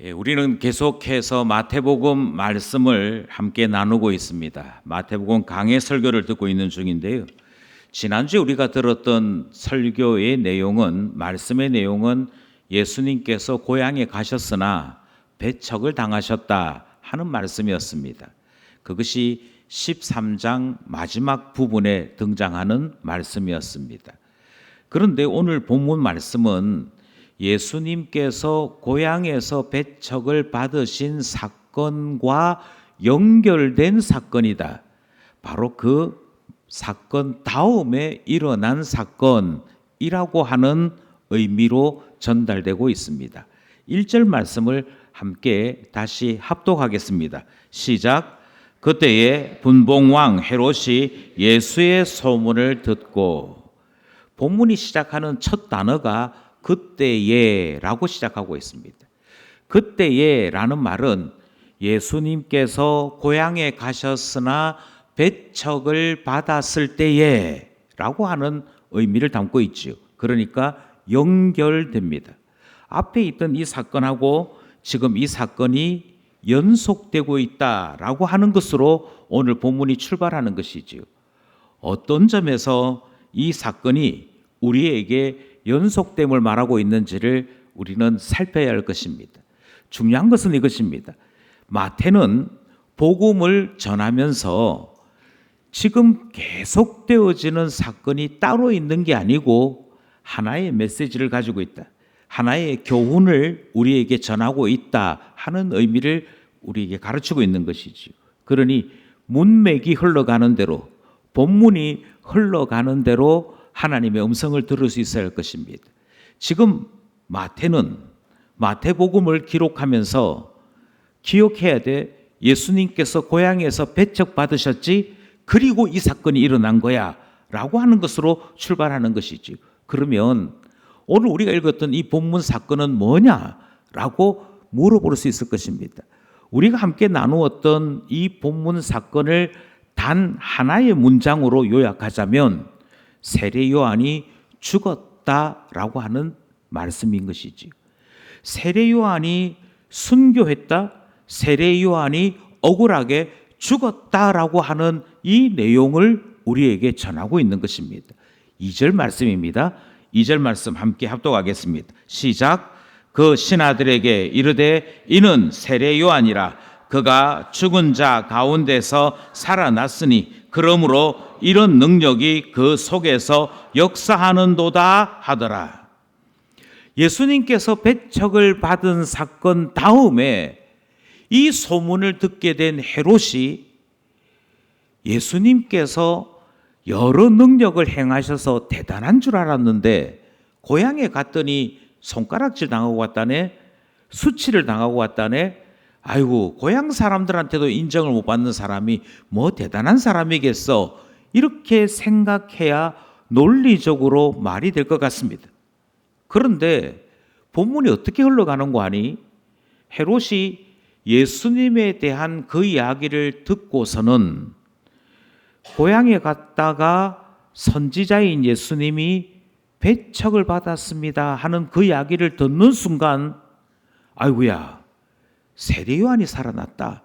우리는 계속해서 마태복음 말씀을 함께 나누고 있습니다. 마태복음 강해 설교를 듣고 있는 중인데요. 지난주에 우리가 들었던 설교의 내용은, 말씀의 내용은 예수님께서 고향에 가셨으나 배척을 당하셨다 하는 말씀이었습니다. 그것이 13장 마지막 부분에 등장하는 말씀이었습니다. 그런데 오늘 본문 말씀은 예수님께서 고향에서 배척을 받으신 사건과 연결된 사건이다. 바로 그 사건 다음에 일어난 사건이라고 하는 의미로 전달되고 있습니다. 1절 말씀을 함께 다시 합독하겠습니다. 시작. 그때에 분봉왕 헤롯이 예수의 소문을 듣고, 본문이 시작하는 첫 단어가 그때에라고 시작하고 있습니다. 그때에라는 말은 예수님께서 고향에 가셨으나 배척을 받았을 때에라고 하는 의미를 담고 있죠. 그러니까 연결됩니다. 앞에 있던 이 사건하고 지금 이 사건이 연속되고 있다라고 하는 것으로 오늘 본문이 출발하는 것이지요. 어떤 점에서 이 사건이 우리에게 연속됨을 말하고 있는지를 우리는 살펴야 할 것입니다. 중요한 것은 이것입니다. 마태는 복음을 전하면서 지금 계속되어지는 사건이 따로 있는 게 아니고 하나의 메시지를 가지고 있다, 하나의 교훈을 우리에게 전하고 있다 하는 의미를 우리에게 가르치고 있는 것이지요. 그러니 문맥이 흘러가는 대로, 본문이 흘러가는 대로 하나님의 음성을 들을 수 있어야 할 것입니다. 지금 마태는 마태복음을 기록하면서 기억해야 돼. 예수님께서 고향에서 배척받으셨지, 그리고 이 사건이 일어난 거야 라고 하는 것으로 출발하는 것이지. 그러면 오늘 우리가 읽었던 이 본문 사건은 뭐냐라고 물어볼 수 있을 것입니다. 우리가 함께 나누었던 이 본문 사건을 단 하나의 문장으로 요약하자면 세례 요한이 죽었다라고 하는 말씀인 것이지. 세례 요한이 순교했다, 세례 요한이 억울하게 죽었다라고 하는 이 내용을 우리에게 전하고 있는 것입니다. 2절 말씀입니다. 2절 말씀 함께 합독하겠습니다. 시작. 그 신하들에게 이르되 이는 세례 요한이라. 그가 죽은 자 가운데서 살아났으니 그러므로 이런 능력이 그 속에서 역사하는도다 하더라. 예수님께서 배척을 받은 사건 다음에 이 소문을 듣게 된 헤롯이 예수님께서 여러 능력을 행하셔서 대단한 줄 알았는데 고향에 갔더니 손가락질 당하고 왔다네, 수치를 당하고 왔다네. 아이고, 고향 사람들한테도 인정을 못 받는 사람이 뭐 대단한 사람이겠어, 이렇게 생각해야 논리적으로 말이 될 것 같습니다. 그런데 본문이 어떻게 흘러가는 거 아니? 헤롯이 예수님에 대한 그 이야기를 듣고서는 고향에 갔다가 선지자인 예수님이 배척을 받았습니다 하는 그 이야기를 듣는 순간, 아이고야, 세례 요한이 살아났다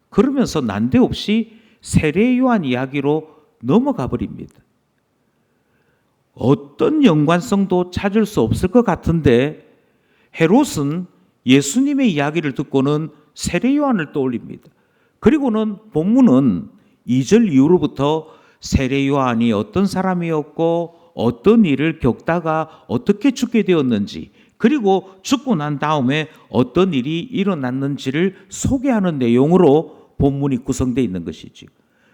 그러면서 난데없이 세례 요한 이야기로 넘어가 버립니다. 어떤 연관성도 찾을 수 없을 것 같은데 헤롯은 예수님의 이야기를 듣고는 세례 요한을 떠올립니다. 그리고는 본문은 2절 이후로부터 세례 요한이 어떤 사람이었고 어떤 일을 겪다가 어떻게 죽게 되었는지, 그리고 죽고 난 다음에 어떤 일이 일어났는지를 소개하는 내용으로 본문이 구성되어 있는 것이죠.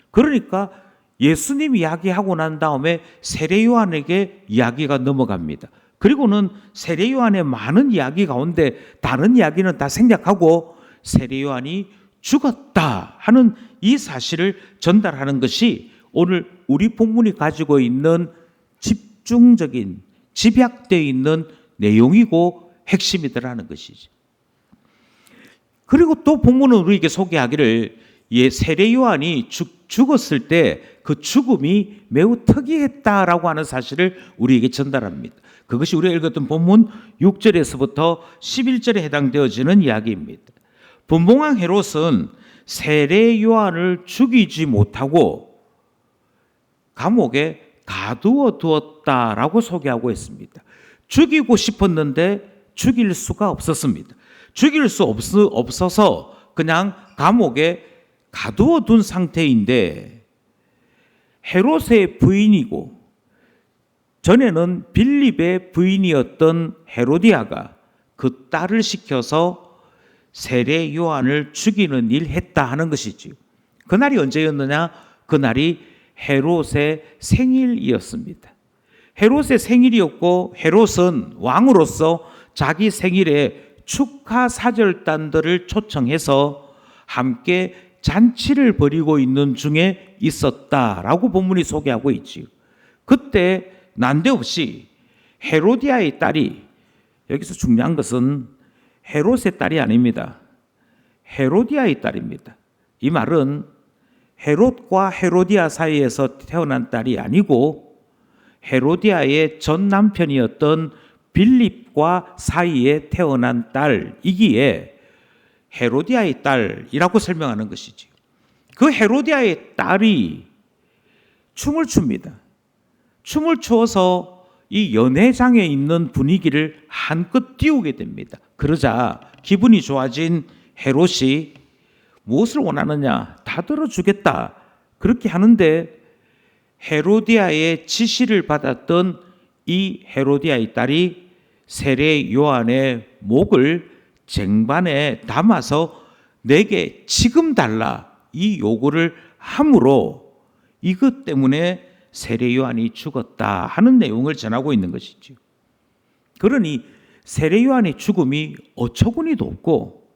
그러니까 예수님 이야기하고 난 다음에 세례 요한에게 이야기가 넘어갑니다. 그리고는 세례 요한의 많은 이야기 가운데 다른 이야기는 다 생략하고 세례 요한이 죽었다 하는 이 사실을 전달하는 것이 오늘 우리 본문이 가지고 있는 집중적인, 집약되어 있는 내용이고 핵심이더라는 것이죠. 그리고 또 본문은 우리에게 소개하기를 세례 요한이 죽었을 때 그 죽음이 매우 특이했다라고 하는 사실을 우리에게 전달합니다. 그것이 우리가 읽었던 본문 6절에서부터 11절에 해당되어지는 이야기입니다. 분봉왕 헤롯은 세례 요한을 죽이지 못하고 감옥에 가두어 두었다라고 소개하고 있습니다. 죽이고 싶었는데 죽일 수가 없었습니다. 죽일 수 없어서 그냥 감옥에 가두어 둔 상태인데 헤롯의 부인이고 전에는 빌립의 부인이었던 헤로디아가 그 딸을 시켜서 세례 요한을 죽이는 일 했다 하는 것이지요. 그날이 언제였느냐? 그날이 헤롯의 생일이었습니다. 헤롯의 생일이었고 헤롯은 왕으로서 자기 생일에 축하 사절단들을 초청해서 함께 잔치를 벌이고 있는 중에 있었다라고 본문이 소개하고 있지요. 그때 난데없이 헤로디아의 딸이, 여기서 중요한 것은 헤롯의 딸이 아닙니다. 헤로디아의 딸입니다. 이 말은 헤롯과 헤로디아 사이에서 태어난 딸이 아니고 헤로디아의 전 남편이었던 빌립과 사이에 태어난 딸이기에 헤로디아의 딸이라고 설명하는 것이지. 그 헤로디아의 딸이 춤을 춥니다. 춤을 추어서 이 연회장에 있는 분위기를 한껏 띄우게 됩니다. 그러자 기분이 좋아진 헤롯이 무엇을 원하느냐? 다 들어주겠다. 그렇게 하는데 헤로디아의 지시를 받았던 이 헤로디아의 딸이 세례 요한의 목을 쟁반에 담아서 내게 지금 달라 이 요구를 함으로 이것 때문에 세례 요한이 죽었다 하는 내용을 전하고 있는 것이죠. 그러니 세례 요한의 죽음이 어처구니도 없고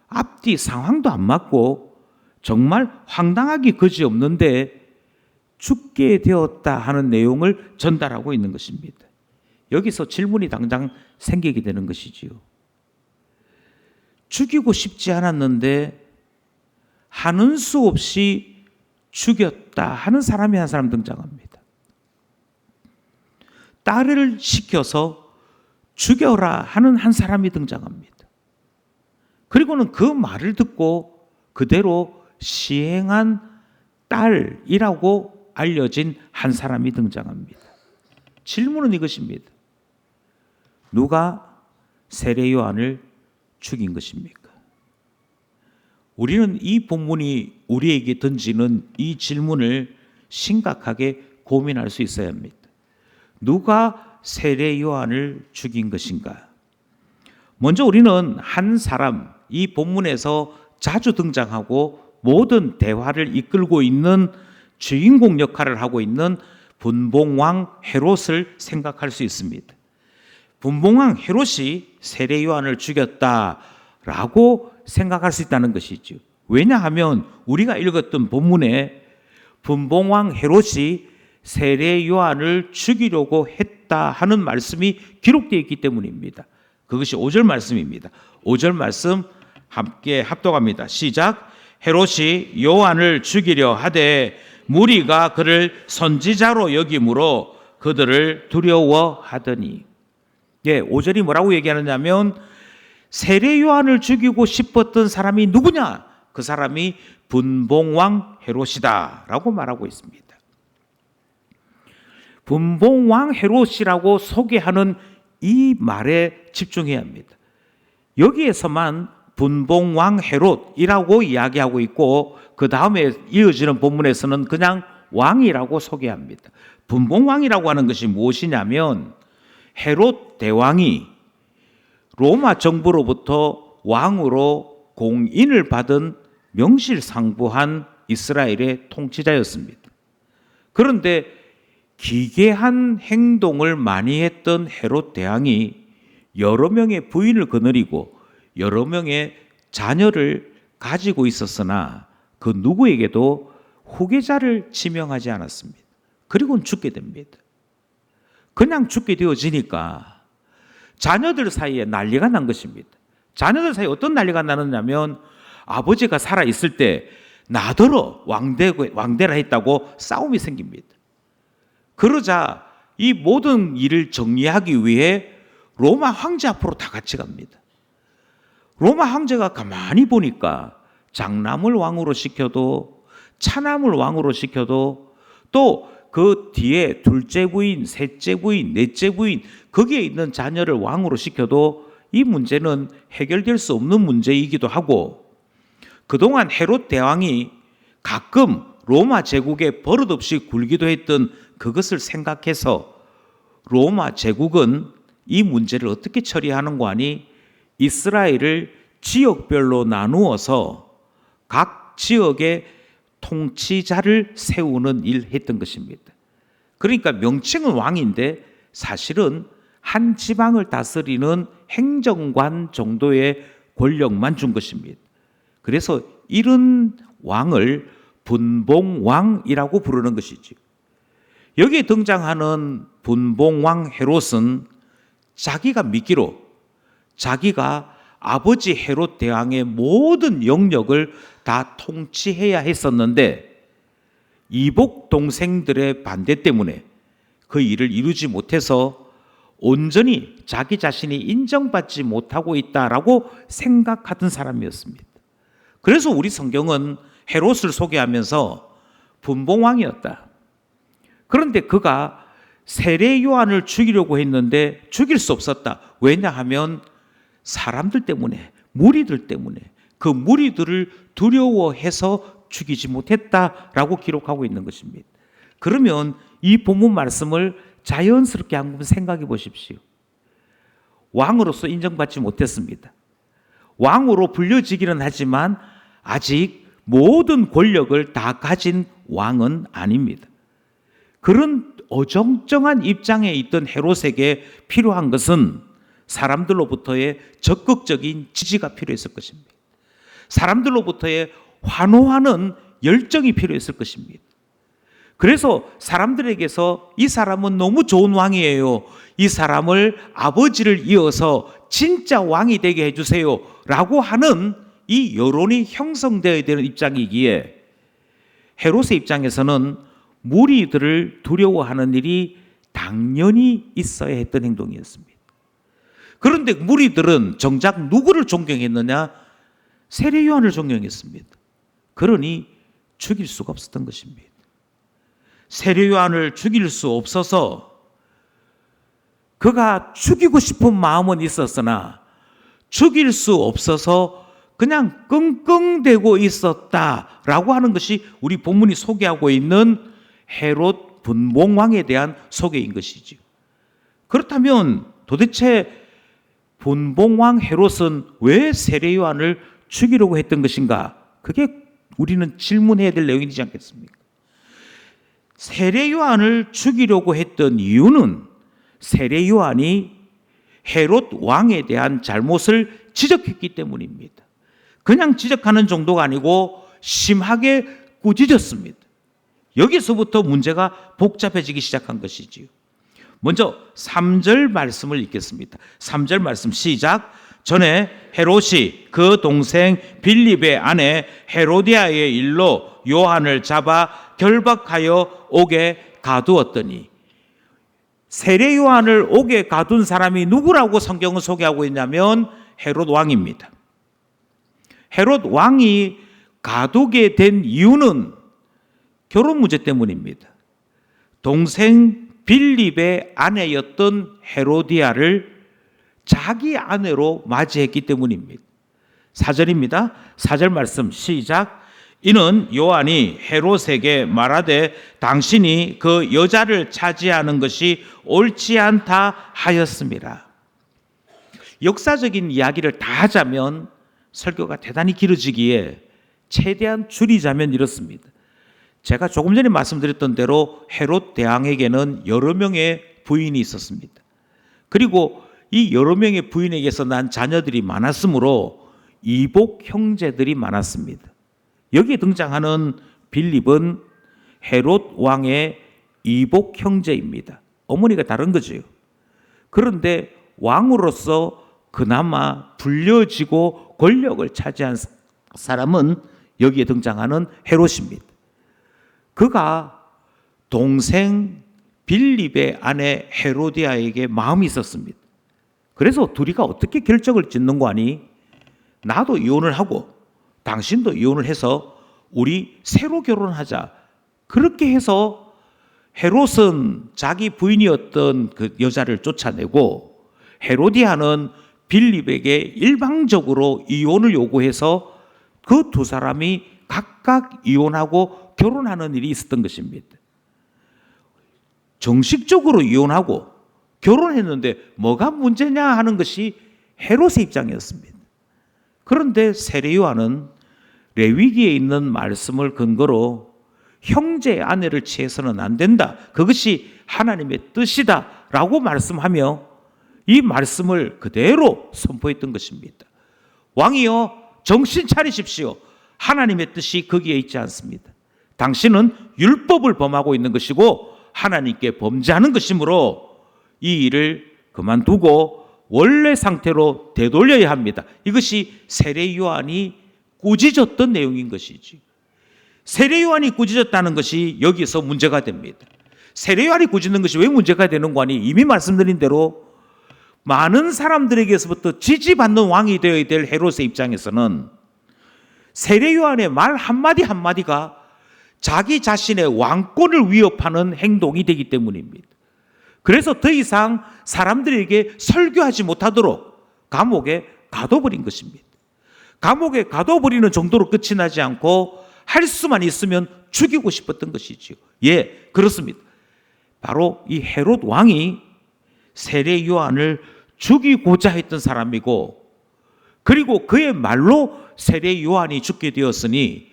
앞뒤 상황도 안 맞고 정말 황당하기 그지없는데 죽게 되었다 하는 내용을 전달하고 있는 것입니다. 여기서 질문이 당장 생기게 되는 것이지요. 죽이고 싶지 않았는데 하는 수 없이 죽였다 하는 사람이 한 사람 등장합니다. 딸을 시켜서 죽여라 하는 한 사람이 등장합니다. 그리고는 그 말을 듣고 그대로 시행한 딸이라고 알려진 한 사람이 등장합니다. 질문은 이것입니다. 누가 세례 요한을 죽인 것입니까? 우리는 이 본문이 우리에게 던지는 이 질문을 심각하게 고민할 수 있어야 합니다. 누가 세례 요한을 죽인 것인가? 먼저 우리는 한 사람, 이 본문에서 자주 등장하고 모든 대화를 이끌고 있는 주인공 역할을 하고 있는 분봉왕 헤롯을 생각할 수 있습니다. 분봉왕 헤롯이 세례 요한을 죽였다라고 생각할 수 있다는 것이죠. 왜냐하면 우리가 읽었던 본문에 분봉왕 헤롯이 세례 요한을 죽이려고 했다 하는 말씀이 기록되어 있기 때문입니다. 그것이 5절 말씀입니다. 5절 말씀 함께 합독합니다. 시작. 헤롯이 요한을 죽이려 하되 무리가 그를 선지자로 여김으로 그들을 두려워하더니. 5절이 뭐라고 얘기하느냐면 세례 요한을 죽이고 싶었던 사람이 누구냐? 그 사람이 분봉왕 헤롯이다 라고 말하고 있습니다. 분봉왕 헤롯이라고 소개하는 이 말에 집중해야 합니다. 여기에서만 분봉왕 헤롯이라고 이야기하고 있고 그 다음에 이어지는 본문에서는 그냥 왕이라고 소개합니다. 분봉왕이라고 하는 것이 무엇이냐면 헤롯 대왕이 로마 정부로부터 왕으로 공인을 받은 명실상부한 이스라엘의 통치자였습니다. 그런데 기괴한 행동을 많이 했던 헤롯 대왕이 여러 명의 부인을 거느리고 여러 명의 자녀를 가지고 있었으나 그 누구에게도 후계자를 지명하지 않았습니다. 그리고는 죽게 됩니다. 그냥 죽게 되어지니까 자녀들 사이에 난리가 난 것입니다. 자녀들 사이에 어떤 난리가 나느냐면 아버지가 살아있을 때 나더러 왕대라 했다고 싸움이 생깁니다. 그러자 이 모든 일을 정리하기 위해 로마 황제 앞으로 다 같이 갑니다. 로마 황제가 가만히 보니까 장남을 왕으로 시켜도 차남을 왕으로 시켜도 또 그 뒤에 둘째 부인, 셋째 부인, 넷째 부인 거기에 있는 자녀를 왕으로 시켜도 이 문제는 해결될 수 없는 문제이기도 하고 그동안 헤롯 대왕이 가끔 로마 제국에 버릇없이 굴기도 했던 그것을 생각해서 로마 제국은 이 문제를 어떻게 처리하는고 하니 이스라엘을 지역별로 나누어서 각 지역의 통치자를 세우는 일을 했던 것입니다. 그러니까 명칭은 왕인데 사실은 한 지방을 다스리는 행정관 정도의 권력만 준 것입니다. 그래서 이런 왕을 분봉왕이라고 부르는 것이죠. 여기에 등장하는 분봉왕 헤롯은 자기가 믿기로 자기가 아버지 헤롯 대왕의 모든 영역을 다 통치해야 했었는데 이복 동생들의 반대 때문에 그 일을 이루지 못해서 온전히 자기 자신이 인정받지 못하고 있다라고 생각하던 사람이었습니다. 그래서 우리 성경은 헤롯을 소개하면서 분봉왕이었다. 그런데 그가 세례 요한을 죽이려고 했는데 죽일 수 없었다. 왜냐하면 사람들 때문에, 무리들 때문에 그 무리들을 두려워해서 죽이지 못했다라고 기록하고 있는 것입니다. 그러면 이 본문 말씀을 자연스럽게 한번 생각해 보십시오. 왕으로서 인정받지 못했습니다. 왕으로 불려지기는 하지만 아직 모든 권력을 다 가진 왕은 아닙니다. 그런 어정쩡한 입장에 있던 헤롯에게 필요한 것은 사람들로부터의 적극적인 지지가 필요했을 것입니다. 사람들로부터의 환호하는 열정이 필요했을 것입니다. 그래서 사람들에게서 이 사람은 너무 좋은 왕이에요. 이 사람을 아버지를 이어서 진짜 왕이 되게 해주세요. 라고 하는 이 여론이 형성되어야 되는 입장이기에 헤롯의 입장에서는 무리들을 두려워하는 일이 당연히 있어야 했던 행동이었습니다. 그런데 무리들은 정작 누구를 존경했느냐? 세례 요한을 존경했습니다. 그러니 죽일 수가 없었던 것입니다. 세례 요한을 죽일 수 없어서 그가 죽이고 싶은 마음은 있었으나 죽일 수 없어서 그냥 끙끙대고 있었다라고 하는 것이 우리 본문이 소개하고 있는 헤롯 분봉왕에 대한 소개인 것이죠. 그렇다면 도대체 분봉왕 헤롯은 왜 세례 요한을 죽이려고 했던 것인가? 그게 우리는 질문해야 될 내용이지 않겠습니까? 세례 요한을 죽이려고 했던 이유는 세례 요한이 헤롯 왕에 대한 잘못을 지적했기 때문입니다. 그냥 지적하는 정도가 아니고 심하게 꾸짖었습니다. 여기서부터 문제가 복잡해지기 시작한 것이지요. 먼저 3절 말씀을 읽겠습니다. 3절 말씀 시작. 전에 헤롯이 그 동생 빌립의 아내 헤로디아의 일로 요한을 잡아 결박하여 옥에 가두었더니, 세례 요한을 옥에 가둔 사람이 누구라고 성경은 소개하고 있냐면 헤롯 왕입니다. 헤롯 왕이 가두게 된 이유는 결혼 문제 때문입니다. 동생 빌립의 아내였던 헤로디아를 자기 아내로 맞이했기 때문입니다. 4절입니다. 4절 말씀 시작. 이는 요한이 헤롯에게 말하되 당신이 그 여자를 차지하는 것이 옳지 않다 하였습니다. 역사적인 이야기를 다 하자면 설교가 대단히 길어지기에 최대한 줄이자면 이렇습니다. 제가 조금 전에 말씀드렸던 대로 헤롯 대왕에게는 여러 명의 부인이 있었습니다. 그리고 이 여러 명의 부인에게서 난 자녀들이 많았으므로 이복 형제들이 많았습니다. 여기에 등장하는 빌립은 헤롯 왕의 이복 형제입니다. 어머니가 다른 거죠. 그런데 왕으로서 그나마 불려지고 권력을 차지한 사람은 여기에 등장하는 헤롯입니다. 그가 동생 빌립의 아내 헤로디아에게 마음이 있었습니다. 그래서 둘이가 어떻게 결정을 짓는 거 아니? 나도 이혼을 하고 당신도 이혼을 해서 우리 새로 결혼하자. 그렇게 해서 헤롯은 자기 부인이었던 그 여자를 쫓아내고 헤로디아는 빌립에게 일방적으로 이혼을 요구해서 그 두 사람이 각각 이혼하고 결혼하는 일이 있었던 것입니다. 정식적으로 이혼하고 결혼했는데 뭐가 문제냐 하는 것이 헤롯의 입장이었습니다. 그런데 세례 요한은 레위기에 있는 말씀을 근거로 형제의 아내를 취해서는 안 된다. 그것이 하나님의 뜻이다 라고 말씀하며 이 말씀을 그대로 선포했던 것입니다. 왕이여 정신 차리십시오. 하나님의 뜻이 거기에 있지 않습니다. 당신은 율법을 범하고 있는 것이고 하나님께 범죄하는 것이므로 이 일을 그만두고 원래 상태로 되돌려야 합니다. 이것이 세례 요한이 꾸짖었던 내용인 것이지. 세례 요한이 꾸짖었다는 것이 여기서 문제가 됩니다. 세례 요한이 꾸짖는 것이 왜 문제가 되는 거 아니? 이미 말씀드린 대로 많은 사람들에게서부터 지지받는 왕이 되어야 될 헤롯의 입장에서는 세례 요한의 말 한마디 한마디가 자기 자신의 왕권을 위협하는 행동이 되기 때문입니다. 그래서 더 이상 사람들에게 설교하지 못하도록 감옥에 가둬버린 것입니다. 감옥에 가둬버리는 정도로 끝이 나지 않고 할 수만 있으면 죽이고 싶었던 것이지요. 예, 그렇습니다. 바로 이 헤롯 왕이 세례 요한을 죽이고자 했던 사람이고, 그리고 그의 말로 세례 요한이 죽게 되었으니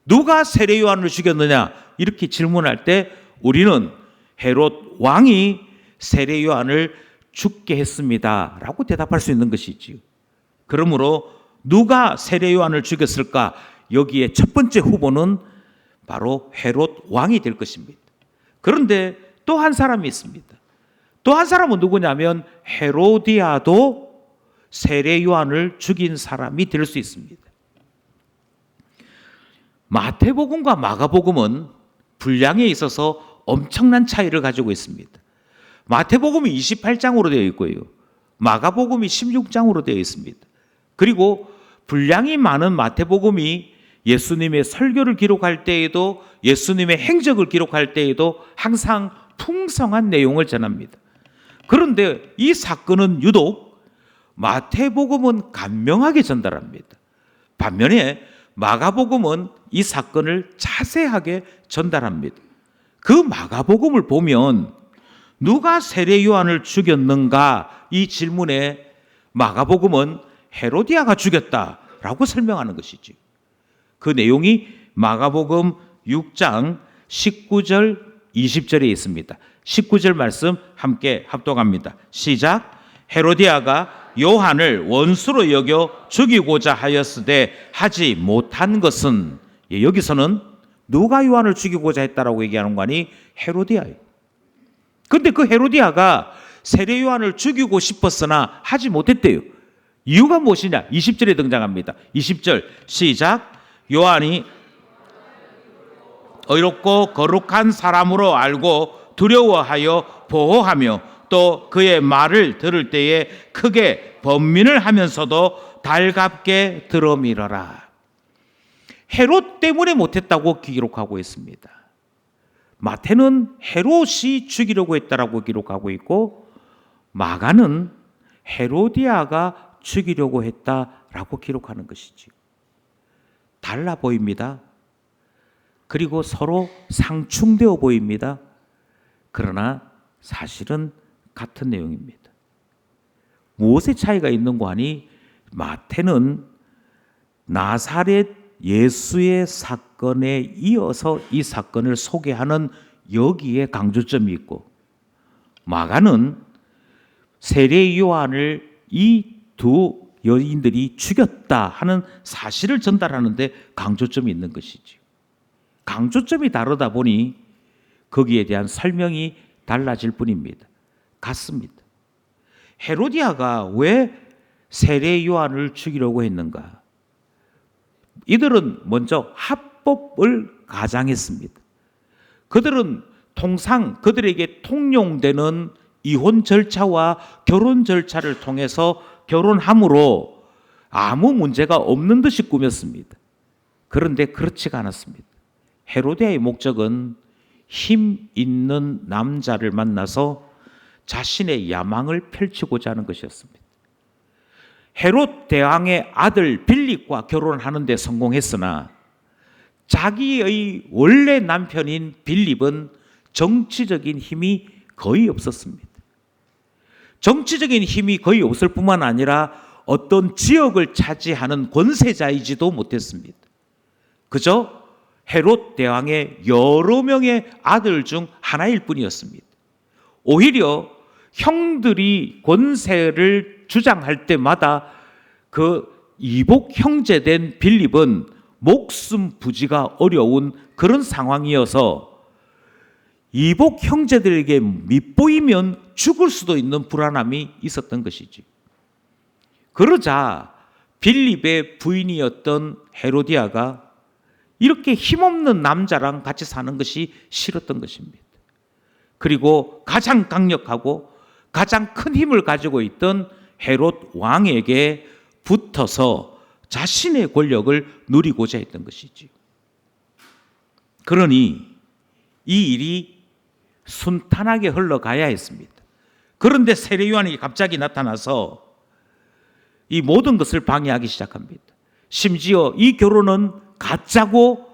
누가 세례 요한을 죽였느냐 이렇게 질문할 때 우리는 헤롯 왕이 세례 요한을 죽게 했습니다 라고 대답할 수 있는 것이지요. 그러므로 누가 세례 요한을 죽였을까? 여기에 첫 번째 후보는 바로 헤롯 왕이 될 것입니다. 그런데 또 한 사람이 있습니다. 또 한 사람은 누구냐면 헤로디아도 세례 요한을 죽인 사람이 될 수 있습니다. 마태복음과 마가복음은 분량에 있어서 엄청난 차이를 가지고 있습니다. 마태복음이 28장으로 되어 있고요. 마가복음이 16장으로 되어 있습니다. 그리고 분량이 많은 마태복음이 예수님의 설교를 기록할 때에도 예수님의 행적을 기록할 때에도 항상 풍성한 내용을 전합니다. 그런데 이 사건은 유독 마태복음은 간명하게 전달합니다. 반면에 마가복음은 이 사건을 자세하게 전달합니다. 그 마가복음을 보면 누가 세례 요한을 죽였는가 이 질문에 마가복음은 헤로디아가 죽였다라고 설명하는 것이지. 그 내용이 마가복음 6장 19절 20절에 있습니다. 19절 말씀 함께 합독합니다. 시작. 헤로디아가 요한을 원수로 여겨 죽이고자 하였으되 하지 못한 것은, 여기서는 누가 요한을 죽이고자 했다라고 얘기하는 거 아니? 헤로디아예요. 근데 그 헤로디아가 세례 요한을 죽이고 싶었으나 하지 못했대요. 이유가 무엇이냐? 20절에 등장합니다. 20절 시작. 요한이 의롭고 거룩한 사람으로 알고 두려워하여 보호하며 또 그의 말을 들을 때에 크게 번민을 하면서도 달갑게 들어밀어라. 헤롯 때문에 못했다고 기록하고 있습니다. 마태는 헤롯이 죽이려고 했다라고 기록하고 있고 마가는 헤로디아가 죽이려고 했다라고 기록하는 것이지요. 달라 보입니다. 그리고 서로 상충되어 보입니다. 그러나 사실은 같은 내용입니다. 무엇의 차이가 있는 거 아니? 마태는 나사렛 예수의 사건에 이어서 이 사건을 소개하는 여기에 강조점이 있고, 마가는 세례 요한을 이 두 여인들이 죽였다 하는 사실을 전달하는데 강조점이 있는 것이죠. 강조점이 다르다 보니 거기에 대한 설명이 달라질 뿐입니다. 같습니다. 헤로디아가 왜 세례 요한을 죽이려고 했는가? 이들은 먼저 합법을 가장했습니다. 그들은 통상 그들에게 통용되는 이혼 절차와 결혼 절차를 통해서 결혼함으로 아무 문제가 없는 듯이 꾸몄습니다. 그런데 그렇지가 않았습니다. 헤로디아의 목적은 힘 있는 남자를 만나서 자신의 야망을 펼치고자 하는 것이었습니다. 헤롯 대왕의 아들 빌립과 결혼하는 데 성공했으나 자기의 원래 남편인 빌립은 정치적인 힘이 거의 없었습니다. 정치적인 힘이 거의 없을 뿐만 아니라 어떤 지역을 차지하는 권세자이지도 못했습니다. 그저 헤롯 대왕의 여러 명의 아들 중 하나일 뿐이었습니다. 오히려 형들이 권세를 주장할 때마다 그 이복 형제된 빌립은 목숨 부지가 어려운 그런 상황이어서 이복 형제들에게 밉보이면 죽을 수도 있는 불안함이 있었던 것이지. 그러자 빌립의 부인이었던 헤로디아가 이렇게 힘없는 남자랑 같이 사는 것이 싫었던 것입니다. 그리고 가장 강력하고 가장 큰 힘을 가지고 있던 헤롯 왕에게 붙어서 자신의 권력을 누리고자 했던 것이지요. 그러니 이 일이 순탄하게 흘러가야 했습니다. 그런데 세례 요한이 갑자기 나타나서 이 모든 것을 방해하기 시작합니다. 심지어 이 결혼은 가짜고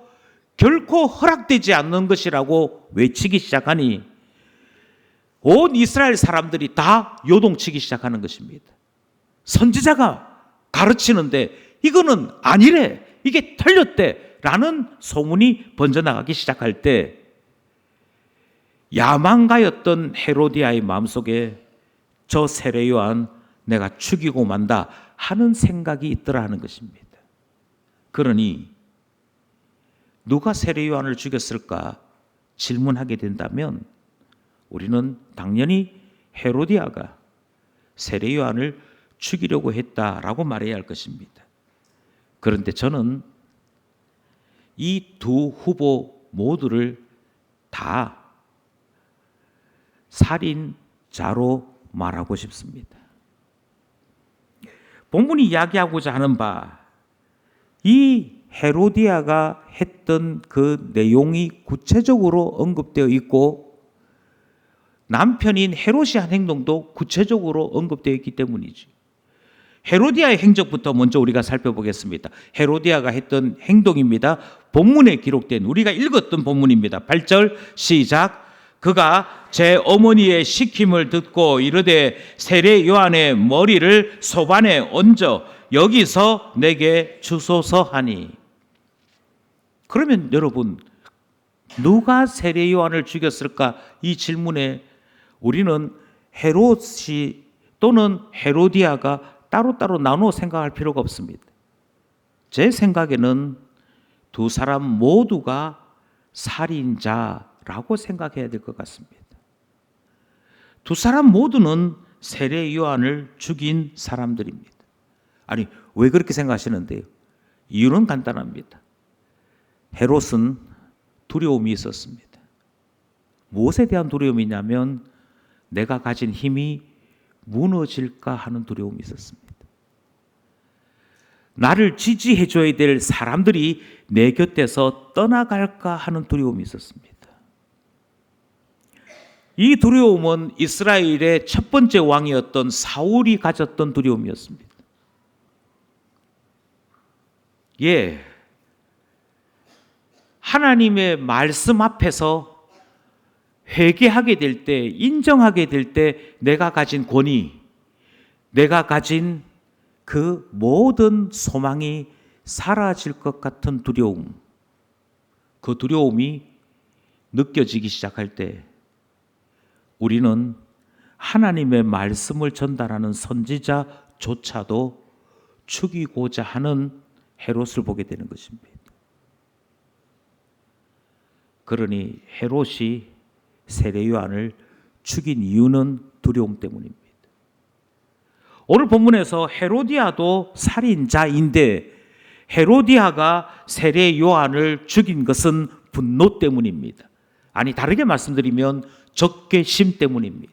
결코 허락되지 않는 것이라고 외치기 시작하니 온 이스라엘 사람들이 다 요동치기 시작하는 것입니다. 선지자가 가르치는데 이거는 아니래, 이게 틀렸대 라는 소문이 번져나가기 시작할 때 야망가였던 헤로디아의 마음속에 저 세례 요한 내가 죽이고 만다 하는 생각이 있더라 하는 것입니다. 그러니 누가 세례 요한을 죽였을까 질문하게 된다면 우리는 당연히 헤로디아가 세례 요한을 죽이려고 했다라고 말해야 할 것입니다. 그런데 저는 이 두 후보 모두를 다 살인자로 말하고 싶습니다. 본문이 이야기하고자 하는 바, 이 헤로디아가 했던 그 내용이 구체적으로 언급되어 있고 남편인 헤롯이 한 행동도 구체적으로 언급되어 있기 때문이지. 헤로디아의 행적부터 먼저 우리가 살펴보겠습니다. 헤로디아가 했던 행동입니다. 본문에 기록된 우리가 읽었던 본문입니다. 8절 시작. 그가 제 어머니의 시킴을 듣고 이르되 세례 요한의 머리를 소반에 얹어 여기서 내게 주소서 하니. 그러면 여러분, 누가 세례 요한을 죽였을까? 이 질문에 우리는 헤롯이 또는 헤로디아가 따로따로 나누어 생각할 필요가 없습니다. 제 생각에는 두 사람 모두가 살인자라고 생각해야 될 것 같습니다. 두 사람 모두는 세례 요한을 죽인 사람들입니다. 아니, 왜 그렇게 생각하시는데요? 이유는 간단합니다. 헤롯은 두려움이 있었습니다. 무엇에 대한 두려움이냐면 내가 가진 힘이 무너질까 하는 두려움이 있었습니다. 나를 지지해줘야 될 사람들이 내 곁에서 떠나갈까 하는 두려움이 있었습니다. 이 두려움은 이스라엘의 첫 번째 왕이었던 사울이 가졌던 두려움이었습니다. 예, 하나님의 말씀 앞에서 회개하게 될 때, 인정하게 될 때 내가 가진 권위, 내가 가진 그 모든 소망이 사라질 것 같은 두려움, 그 두려움이 느껴지기 시작할 때 우리는 하나님의 말씀을 전달하는 선지자조차도 죽이고자 하는 헤롯을 보게 되는 것입니다. 그러니 헤롯이 세례 요한을 죽인 이유는 두려움 때문입니다. 오늘 본문에서 헤로디아도 살인자인데 헤로디아가 세례 요한을 죽인 것은 분노 때문입니다. 아니, 다르게 말씀드리면 적개심 때문입니다.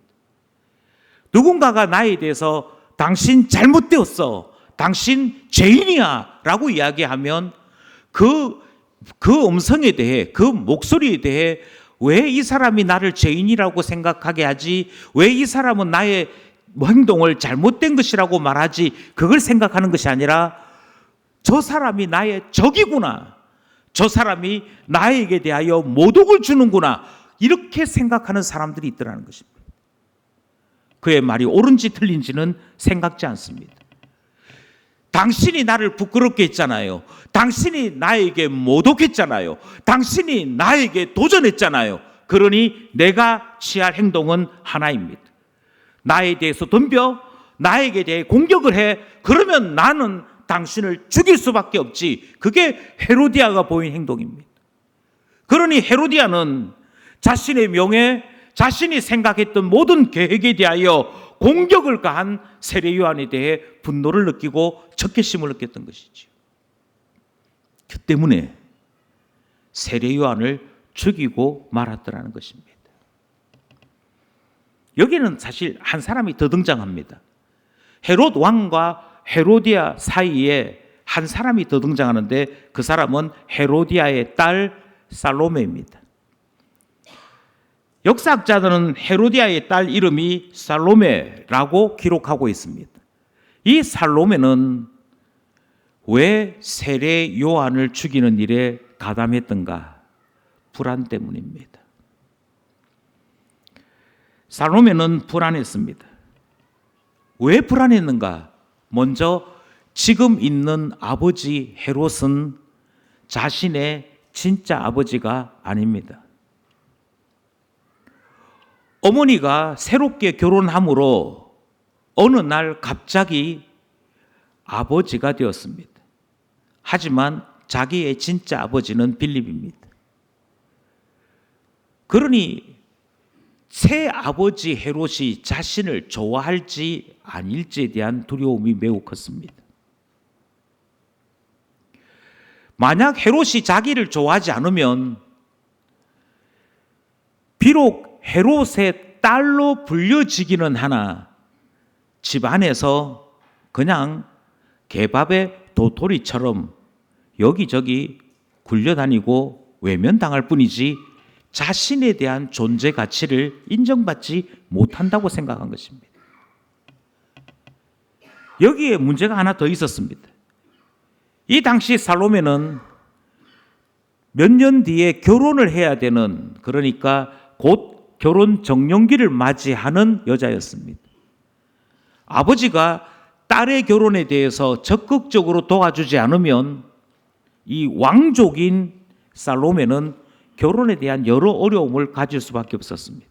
누군가가 나에 대해서 당신 잘못되었어, 당신 죄인이야 라고 이야기하면 그 음성에 대해, 그 목소리에 대해 왜 이 사람이 나를 죄인이라고 생각하게 하지, 왜 이 사람은 나의 행동을 잘못된 것이라고 말하지, 그걸 생각하는 것이 아니라 저 사람이 나의 적이구나, 저 사람이 나에게 대하여 모독을 주는구나, 이렇게 생각하는 사람들이 있더라는 것입니다. 그의 말이 옳은지 틀린지는 생각지 않습니다. 당신이 나를 부끄럽게 했잖아요. 당신이 나에게 모독했잖아요. 당신이 나에게 도전했잖아요. 그러니 내가 취할 행동은 하나입니다. 나에 대해서 덤벼 나에게 대해 공격을 해. 그러면 나는 당신을 죽일 수밖에 없지. 그게 헤로디아가 보인 행동입니다. 그러니 헤로디아는 자신의 명예, 자신이 생각했던 모든 계획에 대하여 공격을 가한 세례 요한에 대해 분노를 느끼고 적개심을 느꼈던 것이죠. 그 때문에 세례 요한을 죽이고 말았더라는 것입니다. 여기는 사실 한 사람이 더 등장합니다. 헤롯 왕과 헤로디아 사이에 한 사람이 더 등장하는데 그 사람은 헤로디아의 딸 살로메입니다. 역사학자들은 헤로디아의 딸 이름이 살로메라고 기록하고 있습니다. 이 살로메는 왜 세례 요한을 죽이는 일에 가담했던가? 불안 때문입니다. 살로메는 불안했습니다. 왜 불안했는가? 먼저 지금 있는 아버지 헤롯은 자신의 진짜 아버지가 아닙니다. 어머니가 새롭게 결혼함으로 어느 날 갑자기 아버지가 되었습니다. 하지만 자기의 진짜 아버지는 빌립입니다. 그러니 새 아버지 헤롯이 자신을 좋아할지 아닐지에 대한 두려움이 매우 컸습니다. 만약 헤롯이 자기를 좋아하지 않으면 비록 헤롯의 딸로 불려지기는 하나 집안에서 그냥 개밥의 도토리처럼 여기저기 굴려다니고 외면당할 뿐이지 자신에 대한 존재 가치를 인정받지 못한다고 생각한 것입니다. 여기에 문제가 하나 더 있었습니다. 이 당시 살로메는 몇 년 뒤에 결혼을 해야 되는, 그러니까 곧 결혼 정년기를 맞이하는 여자였습니다. 아버지가 딸의 결혼에 대해서 적극적으로 도와주지 않으면 이 왕족인 살로메는 결혼에 대한 여러 어려움을 가질 수밖에 없었습니다.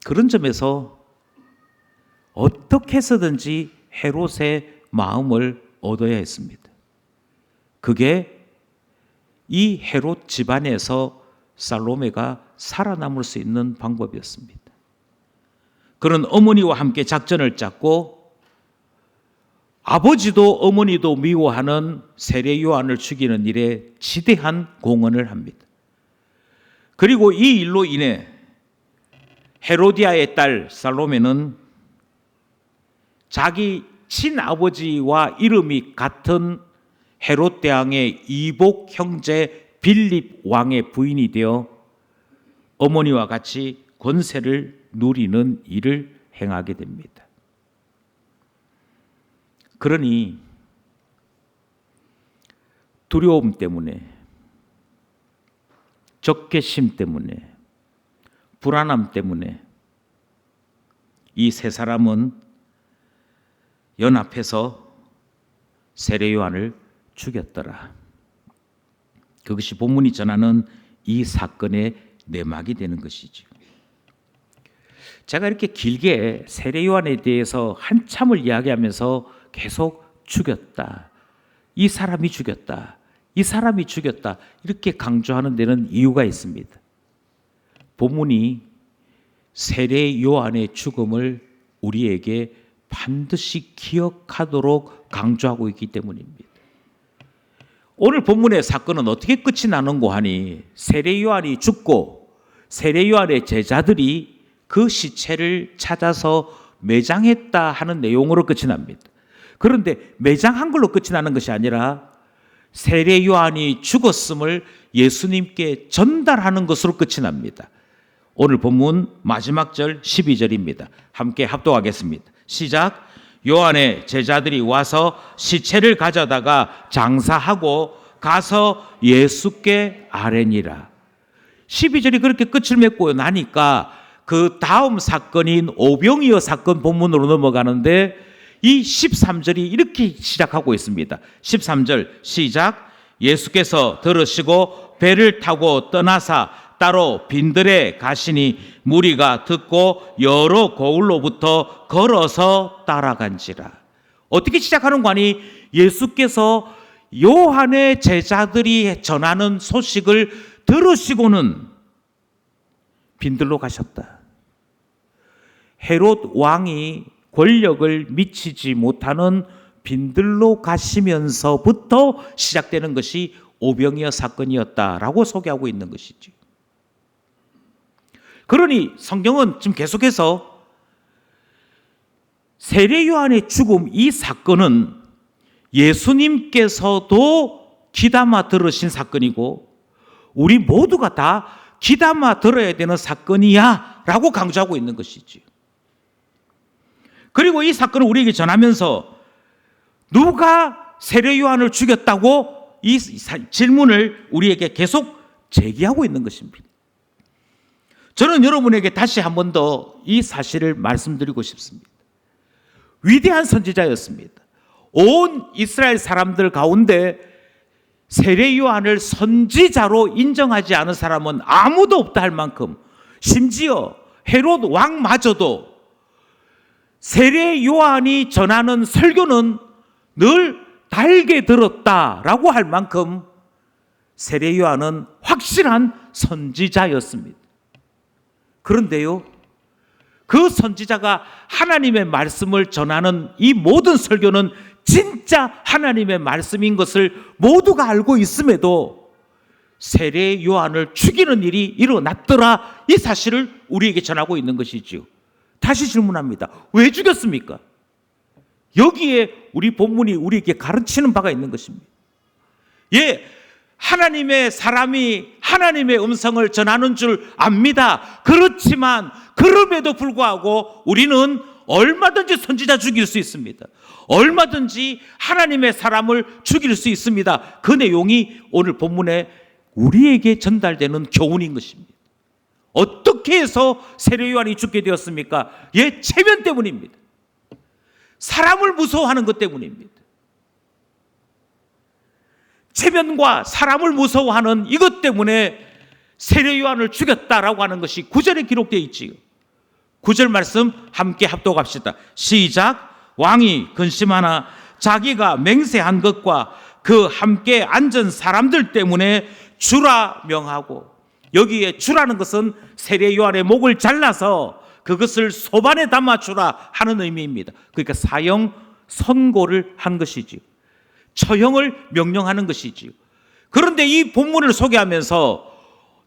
그런 점에서 어떻게 해서든지 헤롯의 마음을 얻어야 했습니다. 그게 이 헤롯 집안에서 살로메가 살아남을 수 있는 방법이었습니다. 그는 어머니와 함께 작전을 짰고 아버지도 어머니도 미워하는 세례 요한을 죽이는 일에 지대한 공헌을 합니다. 그리고 이 일로 인해 헤로디아의 딸 살로메는 자기 친아버지와 이름이 같은 헤롯 대왕의 이복 형제 빌립 왕의 부인이 되어 어머니와 같이 권세를 누리는 일을 행하게 됩니다. 그러니 두려움 때문에, 적개심 때문에, 불안함 때문에 이 세 사람은 연합해서 세례 요한을 죽였더라. 그것이 본문이 전하는 이 사건의 내막이 되는 것이죠. 제가 이렇게 길게 세례 요한에 대해서 한참을 이야기하면서 계속 죽였다, 이 사람이 죽였다, 이 사람이 죽였다 이렇게 강조하는 데는 이유가 있습니다. 본문이 세례 요한의 죽음을 우리에게 반드시 기억하도록 강조하고 있기 때문입니다. 오늘 본문의 사건은 어떻게 끝이 나는고 하니 세례 요한이 죽고 세례 요한의 제자들이 그 시체를 찾아서 매장했다 하는 내용으로 끝이 납니다. 그런데 매장한 걸로 끝이 나는 것이 아니라 세례 요한이 죽었음을 예수님께 전달하는 것으로 끝이 납니다. 오늘 본문 마지막 절 12절입니다. 함께 합독하겠습니다. 시작. 요한의 제자들이 와서 시체를 가져다가 장사하고 가서 예수께 아뢰니라. 12절이 그렇게 끝을 맺고 나니까 그 다음 사건인 오병이어 사건 본문으로 넘어가는데 이 13절이 이렇게 시작하고 있습니다. 13절 시작. 예수께서 들으시고 배를 타고 떠나사 따로 빈들에 가시니 무리가 듣고 여러 고을로부터 걸어서 따라간지라. 어떻게 시작하는 거 아니? 예수께서 요한의 제자들이 전하는 소식을 들으시고는 빈들로 가셨다. 헤롯 왕이 권력을 미치지 못하는 빈들로 가시면서부터 시작되는 것이 오병이어 사건이었다라고 소개하고 있는 것이죠. 그러니 성경은 지금 계속해서 세례 요한의 죽음 이 사건은 예수님께서도 귀담아 들으신 사건이고 우리 모두가 다 귀담아 들어야 되는 사건이야 라고 강조하고 있는 것이지. 그리고 이 사건을 우리에게 전하면서 누가 세례 요한을 죽였다고 이 질문을 우리에게 계속 제기하고 있는 것입니다. 저는 여러분에게 다시 한 번 더 이 사실을 말씀드리고 싶습니다. 위대한 선지자였습니다. 온 이스라엘 사람들 가운데 세례 요한을 선지자로 인정하지 않은 사람은 아무도 없다 할 만큼 심지어 헤롯 왕마저도 세례 요한이 전하는 설교는 늘 달게 들었다라고 할 만큼 세례 요한은 확실한 선지자였습니다. 그런데요, 그 선지자가 하나님의 말씀을 전하는 이 모든 설교는 진짜 하나님의 말씀인 것을 모두가 알고 있음에도 세례 요한을 죽이는 일이 일어났더라, 이 사실을 우리에게 전하고 있는 것이지요. 다시 질문합니다. 왜 죽였습니까? 여기에 우리 본문이 우리에게 가르치는 바가 있는 것입니다. 예, 하나님의 사람이 하나님의 음성을 전하는 줄 압니다. 그렇지만 그럼에도 불구하고 우리는 얼마든지 선지자 죽일 수 있습니다. 얼마든지 하나님의 사람을 죽일 수 있습니다. 그 내용이 오늘 본문에 우리에게 전달되는 교훈인 것입니다. 어떻게 해서 세례 요한이 죽게 되었습니까? 예, 체면 때문입니다. 사람을 무서워하는 것 때문입니다. 체면과 사람을 무서워하는 이것 때문에 세례 요한을 죽였다라고 하는 것이 9절에 기록되어 있지요. 9절 말씀 함께 합독합시다. 시작. 왕이 근심하나 자기가 맹세한 것과 그 함께 앉은 사람들 때문에 주라 명하고, 여기에 주라는 것은 세례 요한의 목을 잘라서 그것을 소반에 담아 주라 하는 의미입니다. 그러니까 사형 선고를 한 것이지요. 처형을 명령하는 것이지요. 그런데 이 본문을 소개하면서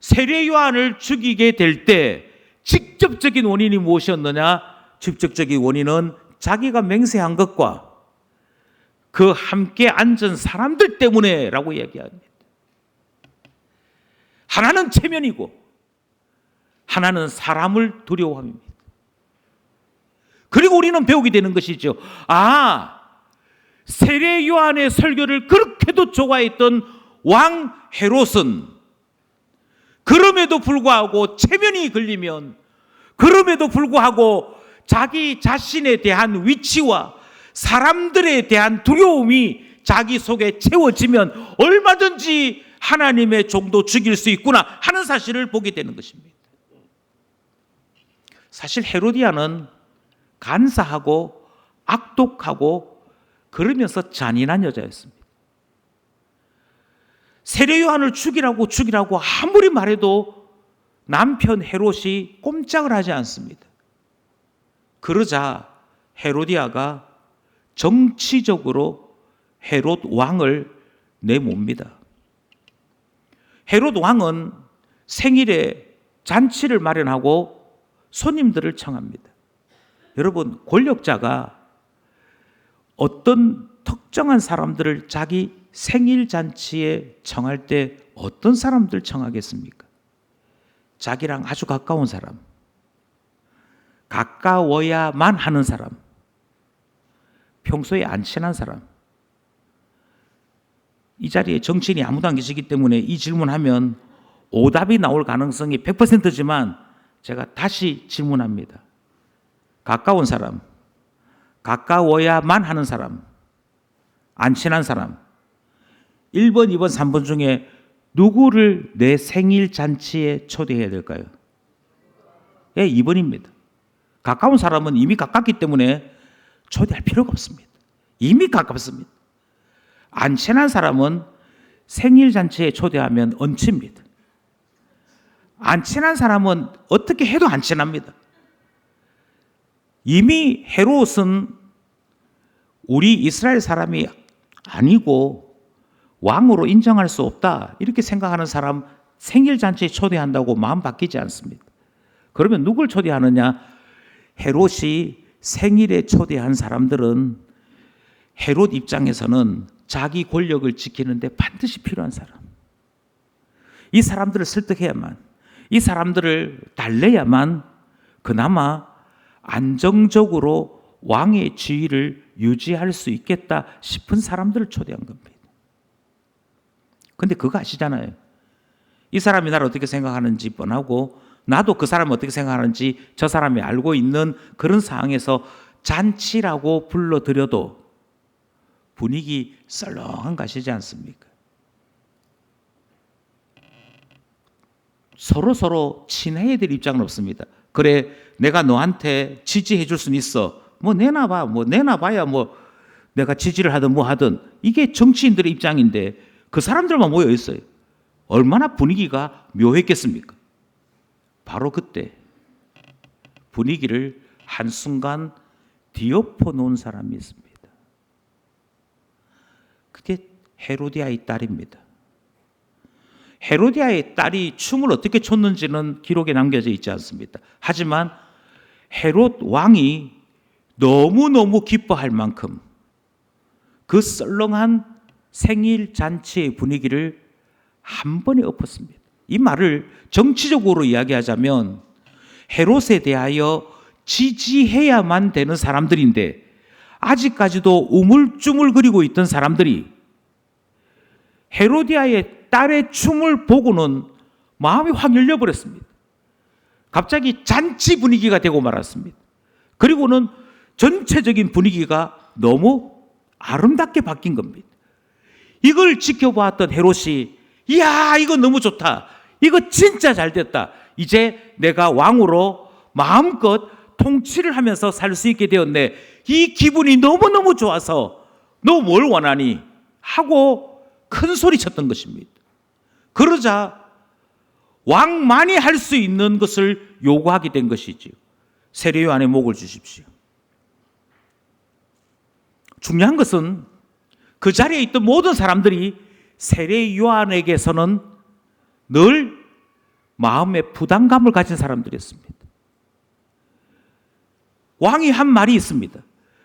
세례 요한을 죽이게 될 때 직접적인 원인이 무엇이었느냐? 직접적인 원인은 자기가 맹세한 것과 그 함께 앉은 사람들 때문에 라고 얘기합니다. 하나는 체면이고 하나는 사람을 두려워함입니다. 그리고 우리는 배우게 되는 것이죠. 세례 요한의 설교를 그렇게도 좋아했던 왕 헤롯은 그럼에도 불구하고 체면이 걸리면, 그럼에도 불구하고 자기 자신에 대한 위치와 사람들에 대한 두려움이 자기 속에 채워지면 얼마든지 하나님의 종도 죽일 수 있구나 하는 사실을 보게 되는 것입니다. 사실 헤로디아는 간사하고 악독하고 그러면서 잔인한 여자였습니다. 세례 요한을 죽이라고 아무리 말해도 남편 헤롯이 꼼짝을 하지 않습니다. 그러자 헤로디아가 정치적으로 헤롯 왕을 내몹니다. 헤롯 왕은 생일에 잔치를 마련하고 손님들을 청합니다. 여러분, 권력자가 어떤 특정한 사람들을 자기 생일 잔치에 청할 때 어떤 사람들 청하겠습니까? 자기랑 아주 가까운 사람, 가까워야만 하는 사람, 평소에 안 친한 사람. 이 자리에 정치인이 아무도 안 계시기 때문에 이 질문하면 오답이 나올 가능성이 100%지만 제가 다시 질문합니다. 가까운 사람, 가까워야만 하는 사람, 안 친한 사람, 1번, 2번, 3번 중에 누구를 내 생일 잔치에 초대해야 될까요? 예, 2번입니다. 가까운 사람은 이미 가깝기 때문에 초대할 필요가 없습니다. 이미 가깝습니다. 안 친한 사람은 생일 잔치에 초대하면 얹힙니다. 안 친한 사람은 어떻게 해도 안 친합니다. 이미 헤롯은 우리 이스라엘 사람이 아니고 왕으로 인정할 수 없다 이렇게 생각하는 사람 생일 잔치에 초대한다고 마음 바뀌지 않습니다. 그러면 누굴 초대하느냐? 헤롯이 생일에 초대한 사람들은 헤롯 입장에서는 자기 권력을 지키는데 반드시 필요한 사람, 이 사람들을 설득해야만, 이 사람들을 달래야만 그나마 안정적으로 왕의 지위를 유지할 수 있겠다 싶은 사람들을 초대한 겁니다. 근데 그거 아시잖아요. 이 사람이 나를 어떻게 생각하는지 뻔하고 나도 그 사람이 어떻게 생각하는지 저 사람이 알고 있는 그런 상황에서 잔치라고 불러들여도 분위기 썰렁한 것이지 않습니까? 서로 친해야 될 입장은 없습니다. 그래, 내가 너한테 지지해 줄 수는 있어. 뭐 내놔봐야 내가 지지를 하든 뭐 하든. 이게 정치인들의 입장인데 그 사람들만 모여 있어요. 얼마나 분위기가 묘했겠습니까? 바로 그때 분위기를 한순간 뒤엎어 놓은 사람이 있습니다. 그게 헤로디아의 딸입니다. 헤로디아의 딸이 춤을 어떻게 췄는지는 기록에 남겨져 있지 않습니다. 하지만 헤롯 왕이 너무너무 기뻐할 만큼 그 썰렁한 생일 잔치의 분위기를 한 번에 엎었습니다. 이 말을 정치적으로 이야기하자면 헤롯에 대하여 지지해야만 되는 사람들인데 아직까지도 우물쭈물거리고 있던 사람들이 헤로디아의 딸의 춤을 보고는 마음이 확 열려버렸습니다. 갑자기 잔치 분위기가 되고 말았습니다. 그리고는 전체적인 분위기가 너무 아름답게 바뀐 겁니다. 이걸 지켜보았던 헤롯이 이야, 이거 너무 좋다. 이거 진짜 잘 됐다. 이제 내가 왕으로 마음껏 통치를 하면서 살 수 있게 되었네. 이 기분이 너무너무 좋아서 너 뭘 원하니? 하고 큰 소리 쳤던 것입니다. 그러자 왕만이 할 수 있는 것을 요구하게 된 것이지요. 세례 요한의 목을 주십시오. 중요한 것은 그 자리에 있던 모든 사람들이 세례 요한에게서는 늘 마음의 부담감을 가진 사람들이었습니다. 왕이 한 말이 있습니다.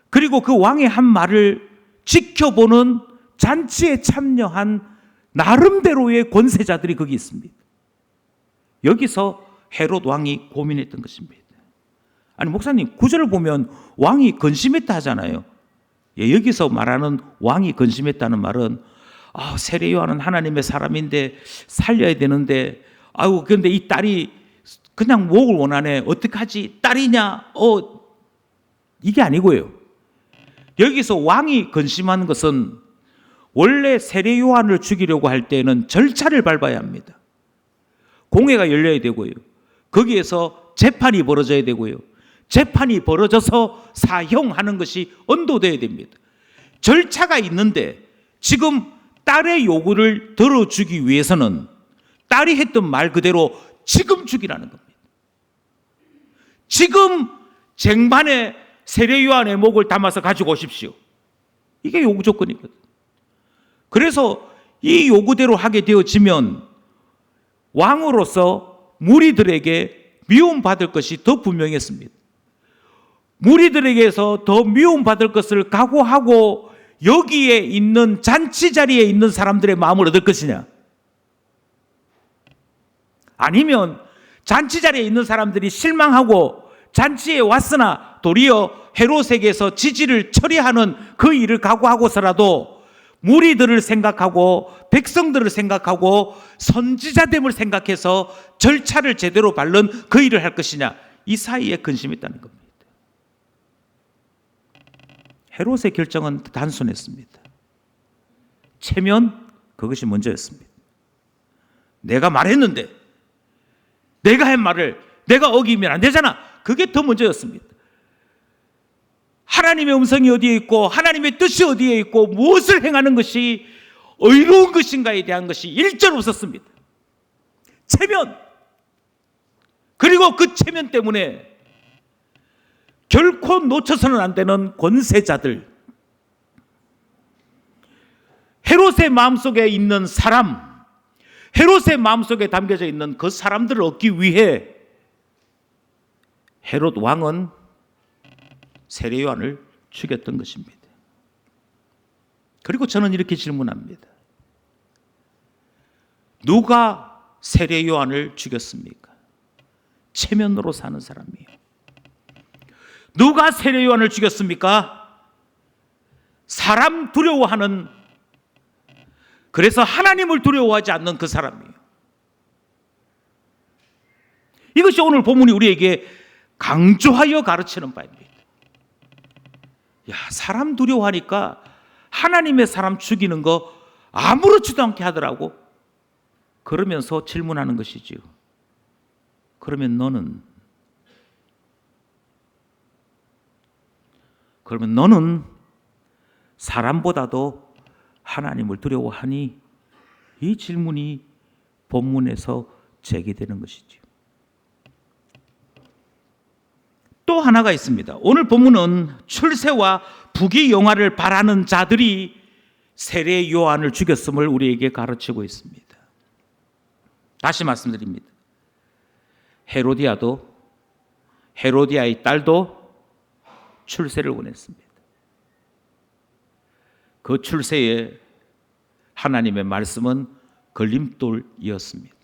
그리고 그 왕의 한 말을 지켜보는 잔치에 참여한 나름대로의 권세자들이 거기 있습니다. 여기서 헤롯 왕이 고민했던 것입니다. 아니, 목사님, 구절을 보면 왕이 근심했다 하잖아요. 예, 여기서 말하는 왕이 근심했다는 말은 세례 요한은 하나님의 사람인데 살려야 되는데 그런데 이 딸이 그냥 목을 원하네. 어떡하지? 딸이냐? 이게 아니고요. 여기서 왕이 근심한 것은 원래 세례 요한을 죽이려고 할 때는 절차를 밟아야 합니다. 공회가 열려야 되고요. 거기에서 재판이 벌어져야 되고요. 재판이 벌어져서 사형하는 것이 언도돼야 됩니다. 절차가 있는데 지금 딸의 요구를 들어주기 위해서는 딸이 했던 말 그대로 지금 죽이라는 겁니다. 지금 쟁반에 세례 요한의 목을 담아서 가지고 오십시오. 이게 요구 조건이거든요. 그래서 이 요구대로 하게 되어지면 왕으로서 무리들에게 미움받을 것이 더 분명했습니다. 무리들에게서 더 미움받을 것을 각오하고 여기에 있는 잔치 자리에 있는 사람들의 마음을 얻을 것이냐? 아니면 잔치 자리에 있는 사람들이 실망하고 잔치에 왔으나 도리어 헤롯에게서 지지를 처리하는 그 일을 각오하고서라도 무리들을 생각하고 백성들을 생각하고 선지자됨을 생각해서 절차를 제대로 밟는 그 일을 할 것이냐? 이 사이에 근심이 있다는 겁니다. 헤롯의 결정은 단순했습니다. 체면, 그것이 먼저였습니다. 내가 말했는데 내가 한 말을 내가 어기면 안 되잖아. 그게 더 먼저였습니다. 하나님의 음성이 어디에 있고 하나님의 뜻이 어디에 있고 무엇을 행하는 것이 의로운 것인가에 대한 것이 일절 없었습니다. 체면, 그리고 그 체면 때문에 결코 놓쳐서는 안 되는 권세자들, 헤롯의 마음속에 있는 사람, 헤롯의 마음속에 담겨져 있는 그 사람들을 얻기 위해 헤롯 왕은 세례 요한을 죽였던 것입니다. 그리고 저는 이렇게 질문합니다. 누가 세례 요한을 죽였습니까? 체면으로 사는 사람이에요. 누가 세례 요한을 죽였습니까? 사람 두려워하는, 그래서 하나님을 두려워하지 않는 그 사람이에요. 이것이 오늘 본문이 우리에게 강조하여 가르치는 바입니다. 야, 사람 두려워하니까 하나님의 사람 죽이는 거 아무렇지도 않게 하더라고. 그러면서 질문하는 것이지요. 그러면 너는 사람보다도 하나님을 두려워하니? 이 질문이 본문에서 제기되는 것이지요. 또 하나가 있습니다. 오늘 본문은 출세와 부귀영화를 바라는 자들이 세례 요한을 죽였음을 우리에게 가르치고 있습니다. 다시 말씀드립니다. 헤로디아의 딸도 출세를 원했습니다. 그 출세에 하나님의 말씀은 걸림돌이었습니다.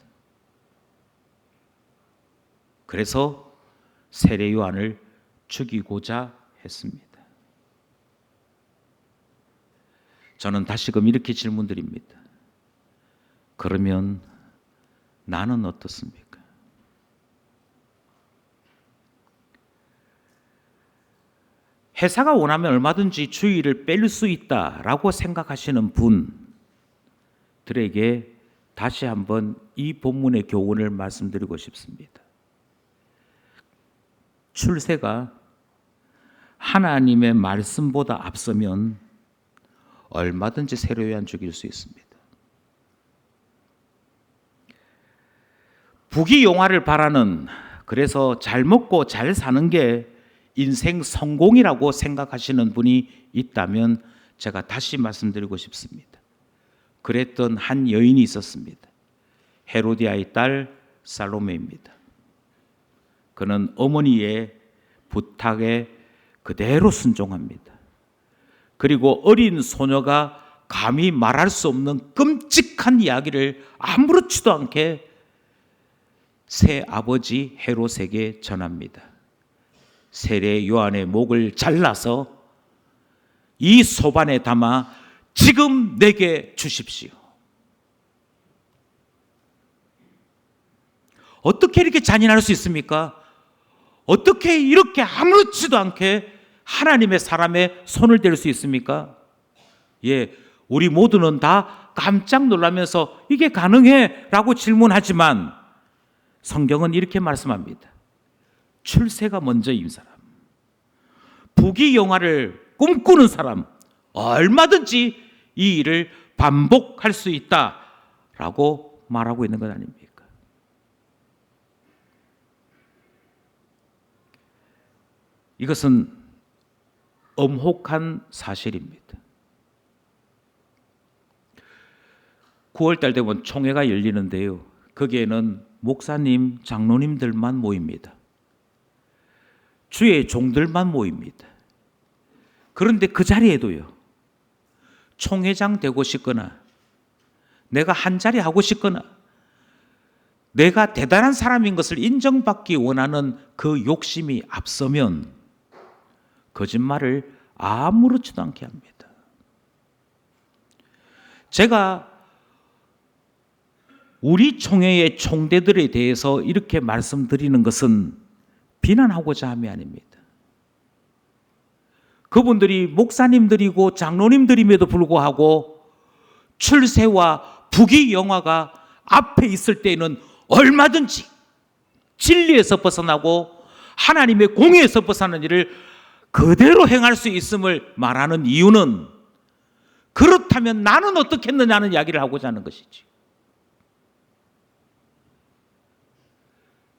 그래서 세례 요한을 죽이고자 했습니다. 저는 다시금 이렇게 질문드립니다. 그러면 나는 어떻습니까? 회사가 원하면 얼마든지 주의를 뺄 수 있다라고 생각하시는 분들에게 다시 한번 이 본문의 교훈을 말씀드리고 싶습니다. 출세가 하나님의 말씀보다 앞서면 얼마든지 세례 요한 죽일 수 있습니다. 부귀영화를 바라는, 그래서 잘 먹고 잘 사는 게 인생 성공이라고 생각하시는 분이 있다면 제가 다시 말씀드리고 싶습니다. 그랬던 한 여인이 있었습니다. 헤로디아의 딸 살로메입니다. 그는 어머니의 부탁에 그대로 순종합니다. 그리고 어린 소녀가 감히 말할 수 없는 끔찍한 이야기를 아무렇지도 않게 새 아버지 헤롯에게 전합니다. 세례 요한의 목을 잘라서 이 소반에 담아 지금 내게 주십시오. 어떻게 이렇게 잔인할 수 있습니까? 어떻게 이렇게 아무렇지도 않게 하나님의 사람의 손을 댈 수 있습니까? 예, 우리 모두는 다 깜짝 놀라면서 이게 가능해? 라고 질문하지만 성경은 이렇게 말씀합니다. 출세가 먼저인 사람, 부귀영화를 꿈꾸는 사람, 얼마든지 이 일을 반복할 수 있다라고 말하고 있는 것 아닙니까? 이것은 엄혹한 사실입니다. 9월달 되면 총회가 열리는데요. 거기에는 목사님, 장로님들만 모입니다. 주의 종들만 모입니다. 그런데 그 자리에도요, 총회장 되고 싶거나 내가 한 자리 하고 싶거나 내가 대단한 사람인 것을 인정받기 원하는 그 욕심이 앞서면 거짓말을 아무렇지도 않게 합니다. 제가 우리 총회의 총대들에 대해서 이렇게 말씀드리는 것은 비난하고자 함이 아닙니다. 그분들이 목사님들이고 장로님들임에도 불구하고 출세와 부귀영화가 앞에 있을 때에는 얼마든지 진리에서 벗어나고 하나님의 공의에서 벗어나는 일을 그대로 행할 수 있음을 말하는 이유는, 그렇다면 나는 어떻겠느냐는 이야기를 하고자 하는 것이지.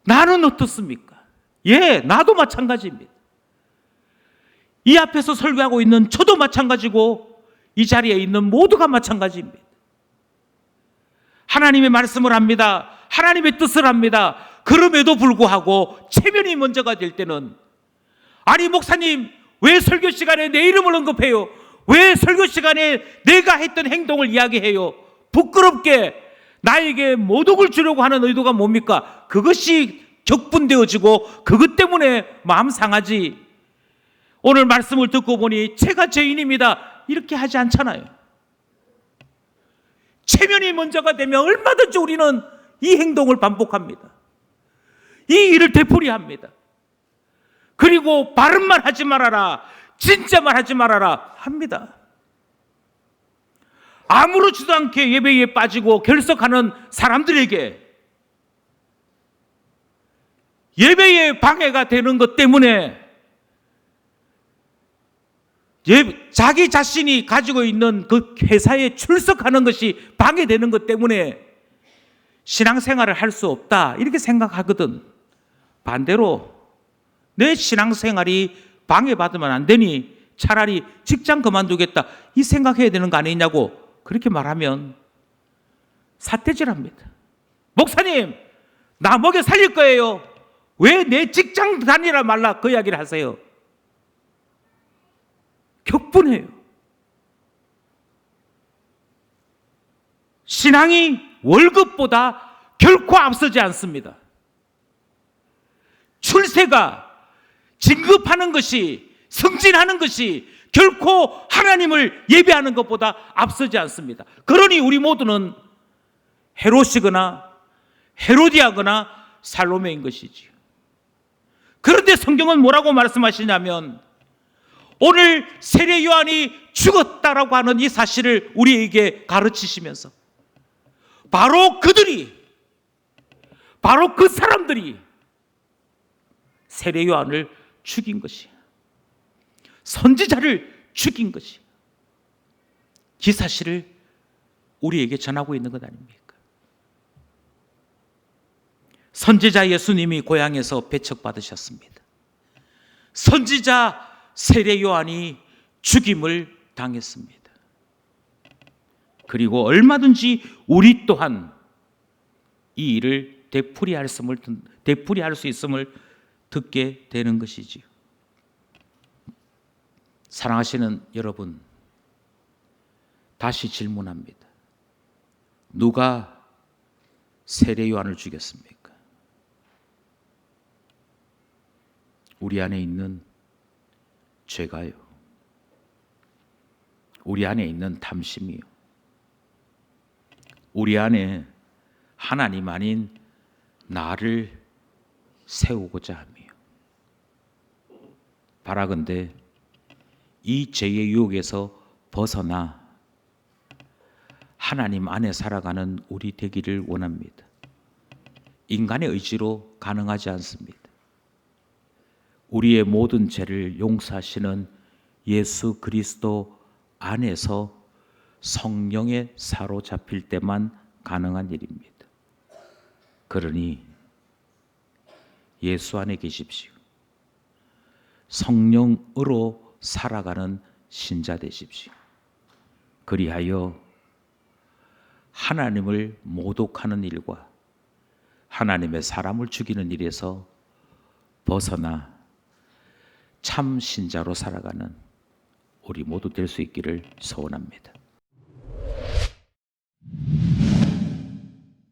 나는 어떻습니까? 예, 나도 마찬가지입니다. 이 앞에서 설교하고 있는 저도 마찬가지고 이 자리에 있는 모두가 마찬가지입니다. 하나님의 말씀을 합니다. 하나님의 뜻을 합니다. 그럼에도 불구하고 체면이 먼저가 될 때는, 아니 목사님 왜 설교 시간에 내 이름을 언급해요? 왜 설교 시간에 내가 했던 행동을 이야기해요? 부끄럽게 나에게 모독을 주려고 하는 의도가 뭡니까? 그것이 격분되어지고 그것 때문에 마음 상하지, 오늘 말씀을 듣고 보니 제가 죄인입니다 이렇게 하지 않잖아요. 체면이 먼저가 되면 얼마든지 우리는 이 행동을 반복합니다. 이 일을 되풀이합니다. 그리고 바른 말 하지 말아라, 진짜 말 하지 말아라 합니다. 아무렇지도 않게 예배에 빠지고 결석하는 사람들에게 예배에 방해가 되는 것 때문에, 자기 자신이 가지고 있는 그 회사에 출석하는 것이 방해되는 것 때문에 신앙생활을 할 수 없다 이렇게 생각하거든. 반대로 내 신앙생활이 방해받으면 안 되니 차라리 직장 그만두겠다 이 생각해야 되는 거 아니냐고 그렇게 말하면 삿대질합니다. 목사님 나 먹여 살릴 거예요, 왜 내 직장 다니라 말라 그 이야기를 하세요? 격분해요. 신앙이 월급보다 결코 앞서지 않습니다. 출세가, 진급하는 것이, 승진하는 것이 결코 하나님을 예배하는 것보다 앞서지 않습니다. 그러니 우리 모두는 헤롯이거나 헤로디아거나 살로메인 것이지요. 그런데 성경은 뭐라고 말씀하시냐면, 오늘 세례 요한이 죽었다라고 하는 이 사실을 우리에게 가르치시면서 바로 그들이, 바로 그 사람들이 세례 요한을 죽인 것이야. 선지자를 죽인 것이야. 이 사실을 우리에게 전하고 있는 것 아닙니까? 선지자 예수님이 고향에서 배척받으셨습니다. 선지자 세례 요한이 죽임을 당했습니다. 그리고 얼마든지 우리 또한 이 일을 되풀이할 수 있음을 듣게 되는 것이지요. 사랑하시는 여러분, 다시 질문합니다. 누가 세례 요한을 죽였습니까? 우리 안에 있는 죄가요. 우리 안에 있는 탐심이요. 우리 안에 하나님 아닌 나를 세우고자 함이요. 바라건대 이 죄의 유혹에서 벗어나 하나님 안에 살아가는 우리 되기를 원합니다. 인간의 의지로 가능하지 않습니다. 우리의 모든 죄를 용서하시는 예수 그리스도 안에서 성령에 사로잡힐 때만 가능한 일입니다. 그러니 예수 안에 계십시오. 성령으로 살아가는 신자 되십시오. 그리하여 하나님을 모독하는 일과 하나님의 사람을 죽이는 일에서 벗어나 참 신자로 살아가는 우리 모두 될 수 있기를 소원합니다.